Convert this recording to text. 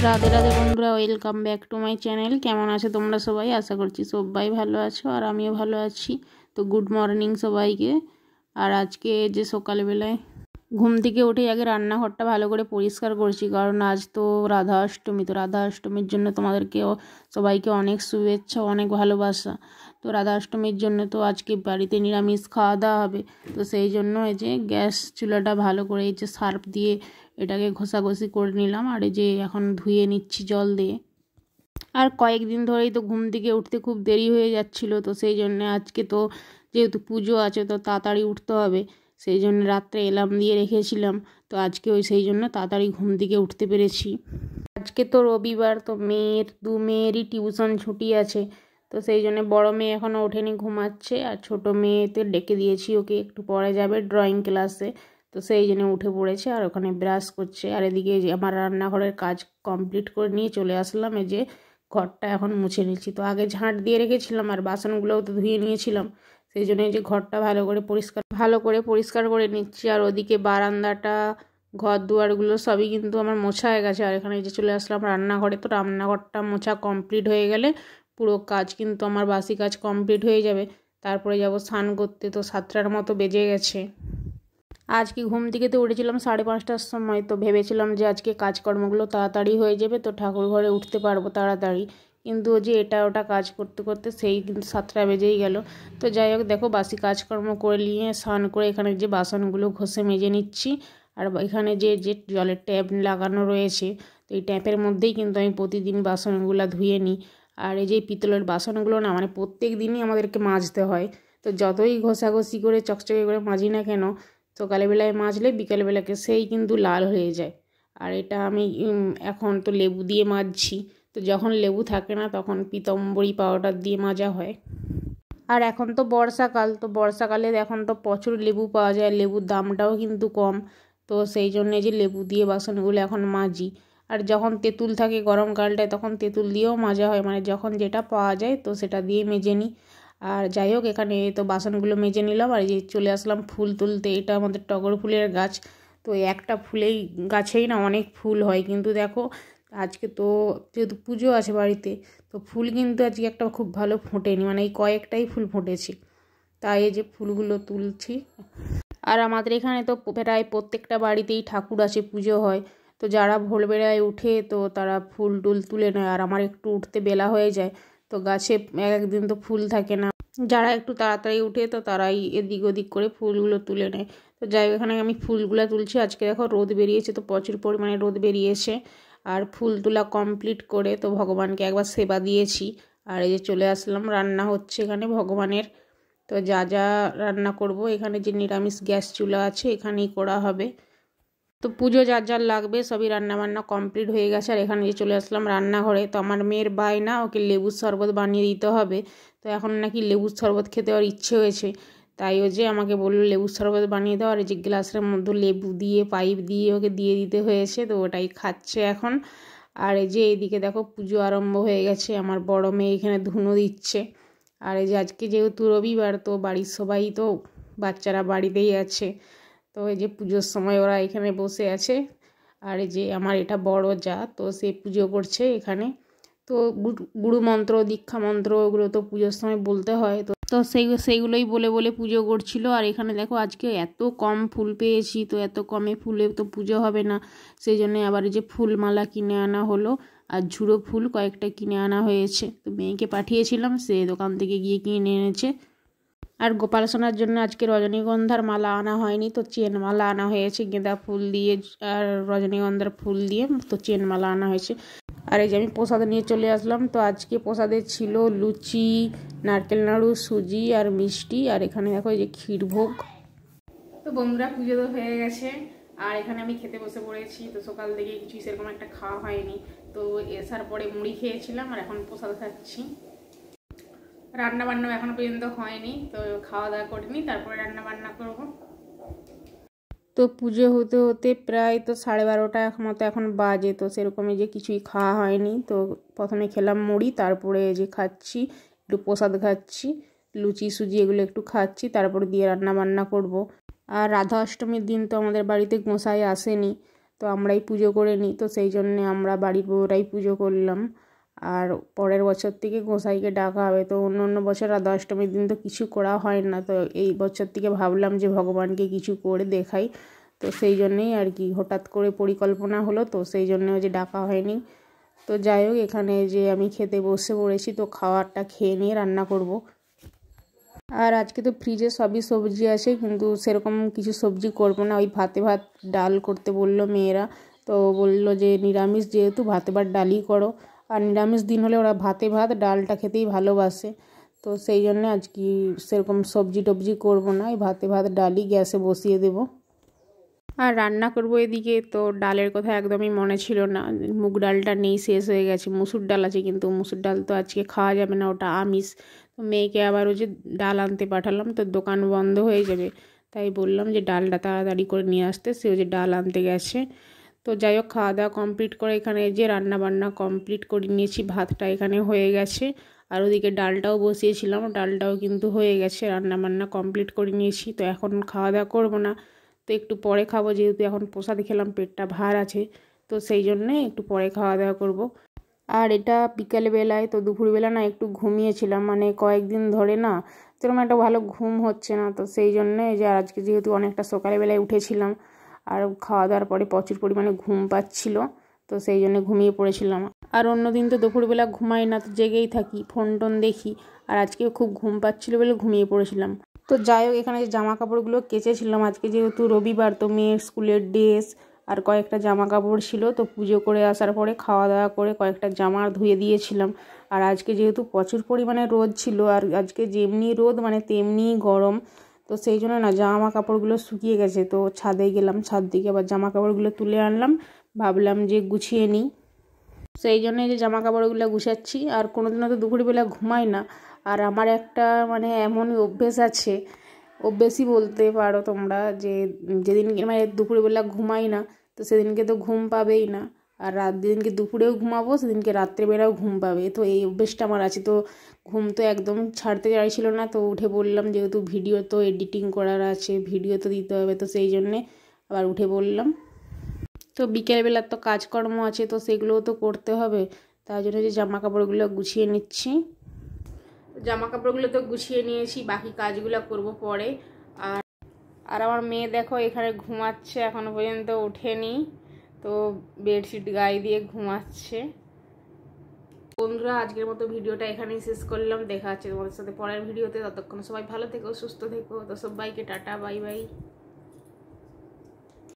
রাধে রাধে বন্ধুরা, welcome back to my channel. কেমন আছো তোমরা সবাই? আশা করছি সবাই ভালো আছো আর আমিও ভালো আছি। তো গুড মর্নিং সবাইকে। আর আজকে যে সকালবেলায় ঘুম থেকে উঠে আগে রান্নাঘরটা ভালো করে পরিষ্কার করছি, কারণ আজ তো রাধা অষ্টমী। তো রাধা অষ্টমীর জন্য তোমাদেরকেও সবাইকে অনেক শুভেচ্ছা, অনেক ভালোবাসা। তো রাধা অষ্টমীর জন্য তো আজকে বাড়িতে নিরামিষ খাওয়া দাওয়া হবে। তো সেই জন্য এই যে গ্যাস চুলাটা ভালো করে এই যে সার্ফ দিয়ে এটাকে ঘষাঘষি করে নিলাম, আর এই যে এখন ধুয়ে নিচ্ছি জল দিয়ে। আর কয়েকদিন ধরেই তো ঘুম থেকে উঠতে খুব দেরি হয়ে যাচ্ছিল, তো সেই জন্যে আজকে তো যেহেতু পুজো আছে তো তাড়াতাড়ি উঠতে হবে, সেই জন্য রাত্রে অ্যালার্ম দিয়ে রেখেছিলাম। তো আজকে সেই জন্য তাড়াতাড়ি ঘুম থেকে উঠতে পেরেছি। আজকে তো রবিবার, তো দু মেয়েরই টিউশন ছুটি আছে। তো সেই জন্য বড় মেয়ে এখনও ওঠেনি, ঘুমাচ্ছে। আর ছোট মেয়েতে ডেকে দিয়েছি, ওকে একটু পরে যাবে ড্রয়িং ক্লাসে। তো সেই জন্য উঠে পড়েছে আর ওখানে ব্রাশ করছে। আর এদিকে আমার রান্নাঘরের কাজ কমপ্লিট করে নিয়ে চলে আসলাম। এই যে ঘরটা এখন মুছে নিচ্ছি। তো আগে ঝাঁট দিয়ে রেখেছিলাম আর বাসনগুলোও তো ধুয়ে নিয়েছিলাম, সেই জন্য এই যে ঘরটা ভালো করে পরিষ্কার করে নিচ্ছি। আর ওদিকে বারান্দাটা, ঘর দুয়ারগুলো সবই কিন্তু আমার মোছা হয়ে গেছে। আর এখানে যে চলে আসলাম রান্নাঘরে। তো রান্নাঘরটা মোছা কমপ্লিট হয়ে গেলে পুরো কাজ কিন্তু আমার বাসি কাজ কমপ্লিট হয়ে যাবে। তারপরে যাব স্নান করতে। তো 7টার মতো বেজে গেছে। আজকে ঘুম থেকে তো উঠেছিলাম 5:30টার সময়। তো ভেবেছিলাম যে আজকে কাজকর্মগুলো তাড়াতাড়ি হয়ে যাবে, তো ঠাকুর ঘরে উঠতে পারবো তাড়াতাড়ি। কিন্তু যে এটা ওটা কাজ করতে করতে সেই কিন্তু 7টা বেজেই গেল। তো যাই হোক, দেখো বাসি কাজকর্ম করে নিয়ে স্নান করে এখানে যে বাসনগুলো ঘষে মেজে নিচ্ছি। আর এখানে যে যে জলের ট্যাপ লাগানো রয়েছে, তো এই ট্যাপের মধ্যেই কিন্তু আমি প্রতিদিন বাসনগুলো ধুয়ে নিই। আর এই যে পিতলের বাসনগুলো না, মানে প্রত্যেক দিনই আমাদেরকে মাজতে হয়। তো যতই ঘষাঘষি করে চকচকে করে মাজি না কেন, সকালবেলায় মাজলে বিকালবেলাকে সেই কিন্তু লাল হয়ে যায়। আর এটা আমি এখন তো লেবু দিয়ে মাজছি। তো যখন লেবু থাকে না তখন পিতাম্বরী পাউডার দিয়ে মাজা হয়। আর এখন তো বর্ষাকাল, তো বর্ষাকালে এখন তো প্রচুর লেবু পাওয়া যায়, লেবুর দামটাও কিন্তু কম। তো সেই জন্যে যে লেবু দিয়ে বাসনগুলো এখন মাজি। আর যখন তেঁতুল থাকে গরমকালটায় তখন তেঁতুল দিয়েও মাজা হয়, মানে যখন যেটা পাওয়া যায় তো সেটা দিয়ে মেজে নিই। আর যাই হোক, এখানে তো বাসনগুলো মেজে নিলাম। আর এই যে চলে আসলাম ফুল তুলতে। এটা আমাদের টগর ফুলের গাছ। তো একটা ফুলেই গাছেই না অনেক ফুল হয়, কিন্তু দেখো আজকে তো যেহেতু পুজো আছে বাড়িতে, তো ফুল কিন্তু আজকে একটা খুব ভালো ফোটেনি, মানে এই কয়েকটাই ফুল ফুটেছে। তাই এই যে ফুলগুলো তুলছি। আর আমাদের এখানে তো প্রায় প্রত্যেকটা বাড়িতেই ঠাকুর আছে, পুজো হয়। তো যারা ভোরবেলায় উঠে তো তারা ফুল টুল তুলে নেয়। আর আমার একটু উঠতে বেলা হয়ে যায়, তো গাছে একদিন তো ফুল থাকে না। যারা একটু তাড়াতাড়ি উঠে তো তারাই এদিক ওদিক করে ফুলগুলো তুলে নেয়। তো যাই হোক, এখানে আমি ফুলগুলো তুলছি। আজকে দেখো রোদ বেরিয়েছে, তো প্রচুর পরিমাণে রোদ বেরিয়েছে। আর ফুল তোলা কমপ্লিট করে তো ভগবানকে একবার সেবা দিয়েছি। আর এই যে চলে আসলাম, রান্না হচ্ছে এখানে ভগবানের। তো যা যা রান্না করব, এখানে যে নিরামিষ গ্যাস চুলা আছে এখানেই করা হবে। তো পুজো যার যার লাগবে সবই রান্নাবান্না কমপ্লিট হয়ে গেছে। আর এখানে যে চলে আসলাম রান্নাঘরে। তো আমার মেয়ের বায়না, ওকে লেবুর শরবত বানিয়ে দিতে হবে। তো এখন নাকি লেবুর শরবত খেতে ওর ইচ্ছে হয়েছে, তাই ও যে আমাকে বললো লেবুর শরবত বানিয়ে দাও। আর এই যে গ্লাসের মধ্যে লেবু দিয়ে পাইপ দিয়ে ওকে দিয়ে দিতে হয়েছে, তো ওটাই খাচ্ছে এখন। আর এই যে এইদিকে দেখো পুজো আরম্ভ হয়ে গেছে। আমার বড় মেয়ে এখানে ধুনো দিচ্ছে। আর এই যে আজকে যেহেতু রবিবার, তো বাড়ির সবাই তো বাচ্চারা বাড়িতেই আছে। তো এই যে পুজোর সময় ওরা এখানে বসে আছে। আর এই যে আমার এটা বড় যা, তো সে পুজো করছে এখানে। তো গুরু মন্ত্র, দীক্ষা মন্ত্র, ওগুলো তো পুজোর সময় বলতে হয়। তো তো সেইগুলোই বলে বলে পুজো করছিল। আর এখানে দেখো আজকে এত কম ফুল পেয়েছি, তো এত কমে ফুলে তো পুজো হবে না। সেই জন্য আবার এই যে ফুলমালা কিনে আনা হলো। আর ঝুড়ো ফুল কয়েকটা কিনে আনা হয়েছে। তো মেয়েকে পাঠিয়েছিলাম, সে দোকান থেকে গিয়ে কিনে এনেছে। আর গোপাল সোনার জন্য আজকে রজনীগন্ধার মালা আনা হয়নি, তো চেন মালা আনা হয়েছে গেঁদা ফুল দিয়ে আর রজনীগন্ধার ফুল দিয়ে, তো চেন মালা আনা হয়েছে। আর এই যে আমি প্রসাদ নিয়ে চলে আসলাম। তো আজকে প্রসাদে ছিল লুচি, নারকেল নাড়ু, সুজি আর মিষ্টি। আর এখানে দেখো এই যে ক্ষীরভোগ। তো বন্ধুরা, পুজো তো হয়ে গেছে আর এখানে আমি খেতে বসে পড়েছি। তো সকাল থেকে কিছুই সেরকম একটা খাওয়া হয়নি, তো আসার পরে মুড়ি খেয়েছিলাম আর এখন প্রসাদ খাচ্ছি। রান্না বান্না এখনো পর্যন্ত হয়নি, তো খাওয়া দাওয়া করিনি, তারপরে রান্না বান্না করব। তো পুজো হতে হতে প্রায় তো 12:30 মতো এখন বাজে। তো সেরকমই যে কিছুই খাওয়া হয়নি। তো প্রথমে খেলাম মুড়ি, তারপরে যে খাচ্ছি একটু প্রসাদ খাচ্ছি, লুচি সুজি এগুলো একটু খাচ্ছি, তারপরে দিয়ে রান্না বান্না করব। আর রাধা অষ্টমীর দিন তো আমাদের বাড়িতে গোঁসাই আসেনি, তো আমরাই পুজো করে নিই, তো সেই জন্যে আমরা বাড়ির বউরাই পুজো করলাম। আর পরের বছর থেকে গোসাইকে ডাকা হবে। তো অন্য অন্য বছর আর অষ্টমীর দিন তো কিছু করা হয় না, তো এই বছর থেকে ভাবলাম যে ভগবানকে কিছু করে দেখাই। তো সেই জন্যেই আর কি হঠাৎ করে পরিকল্পনা হলো, তো সেই জন্য যে ডাকা হয়নি। তো যাই হোক, এখানে যে আমি খেতে বসে পড়েছি, তো খাবারটা খেয়ে নিয়ে রান্না করব। আর আজকে তো ফ্রিজে সবই সবজি আছে, কিন্তু সেরকম কিছু সবজি করব না, ওই ভাতে ভাত ডাল করতে বললো মেয়েরা। তো বললো যে নিরামিষ যেহেতু ভাতে ভাত ডালই করো, আর নিরামিষ দিন হলে ওরা ভাতে ভাত ডালটা খেতেই ভালোবাসে। তো সেই জন্য আজকে সেরকম সবজি টবজি করব না, ওই ভাতে ভাত ডালই গ্যাসে বসিয়ে দেবো। আর রান্না করব এদিকে, তো ডালের কথা একদমই মনে ছিল না, মুগ ডালটা নেই, শেষ হয়ে গেছে। মুসুর ডাল আছে, কিন্তু মুসুর ডাল তো আজকে খাওয়া যাবে না, ওটা আমিষ। তো মেয়েকে আবার ওই যে ডাল আনতে পাঠালাম, তো দোকান বন্ধ হয়ে যাবে, তাই বললাম যে ডালটা তাড়াতাড়ি করে নিয়ে আসতে, সে ওই যে ডাল আনতে গেছে। তো যাই হোক, খাওয়া দাওয়া কমপ্লিট করে এখানে যে রান্না বান্না কমপ্লিট করে নিয়েছি, ভাতটা এখানে হয়ে গেছে। আর ওদিকে ডালটাও বসিয়েছিলাম, ডালটাও কিন্তু হয়ে গেছে, রান্না বান্না কমপ্লিট করে নিয়েছি। তো এখন খাওয়া দাওয়া করবো না, তো একটু পরে খাবো, যেহেতু এখন প্রসাদে খেলাম, পেটটা ভার আছে, তো সেই জন্যে একটু পরে খাওয়া দাওয়া করব। আর এটা বিকেলবেলায়, তো দুপুরবেলা না একটু ঘুমিয়েছিলাম, মানে কয়েকদিন ধরে না সেরকম একটা ভালো ঘুম হচ্ছে না, তো সেই জন্যে যে আজকে যেহেতু অনেকটা সকালবেলায় উঠেছিলাম, আর খাওয়া দাওয়ার পরে প্রচুর পরিমাণে ঘুম পাচ্ছিল, তো সেই জন্য ঘুমিয়ে পড়েছিলাম। আর অন্যদিন তো দুপুরবেলা ঘুমাই না, তো জেগেই থাকি, ফোন টোন দেখি, আর আজকে খুব ঘুম পাচ্ছিল বলে ঘুমিয়ে পড়েছিলাম। তো যাই হোক, এখানে যে জামা কাপড়গুলো কেচেছিলাম, আজকে যেহেতু রবিবার, তো মেয়ের স্কুলের ড্রেস আর কয়েকটা জামা কাপড় ছিল, তো পুজো করে আসার পরে খাওয়া দাওয়া করে কয়েকটা জামা ধুয়ে দিয়েছিলাম। আর আজকে যেহেতু প্রচুর পরিমাণে রোদ ছিল, আর আজকে যেমনি রোদ মানে তেমনি গরম, তো সেই জন্য না জামা কাপড়গুলো শুকিয়ে গেছে। তো ছাদে গেলাম, ছাদ থেকে আবার জামা কাপড়গুলো তুলে আনলাম, ভাবলাম যে গুছিয়ে নিই, সেই জন্যই যে জামা কাপড়গুলো গুছাচ্ছি। আর কোনোদিনও তো দুপুরবেলা ঘুমাই না, আর আমার একটা মানে এমনই অভ্যেস আছে, অভ্যেসই বলতে পারো তোমরা, যে যেদিনকে মানে দুপুরবেলা ঘুমাই না, তো সেদিনকে তো ঘুম পাবেই না। আর যেদিনকে দুপুরেও ঘুমাবো, সেদিনকে রাত্রেবেলাও ঘুম পাবে, তো এই অভ্যেসটা আমার আছে। তো ঘুম তো একদম ছাড়তে চাইছিল না, তো উঠে বললাম, যেহেতু ভিডিও তো এডিটিং করার আছে, ভিডিও তো দিতে হবে, তো সেই জন্যে আবার উঠে বললাম। তো বিকেলবেলার তো কাজকর্ম আছে, তো সেগুলোও তো করতে হবে, তার জন্য যে জামা কাপড়গুলো গুছিয়ে নিচ্ছি। জামা কাপড়গুলো তো গুছিয়ে নিয়েছি, বাকি কাজগুলো করব পরে। আর আর আমার মেয়ে দেখো এখানে ঘুমাচ্ছে, এখনো পর্যন্ত ওঠেনি, তো বেডশিট গায়ে দিয়ে ঘুমাচ্ছে। বন্ধুরা, আজকের মতো ভিডিওটা এখানেই শেষ করলাম, দেখা হচ্ছে তোমাদের সাথে পরের ভিডিওতে। ততক্ষণ সবাই ভালো থেকো, সুস্থ থেকো, তো সবাইকে টাটা, বাই বাই।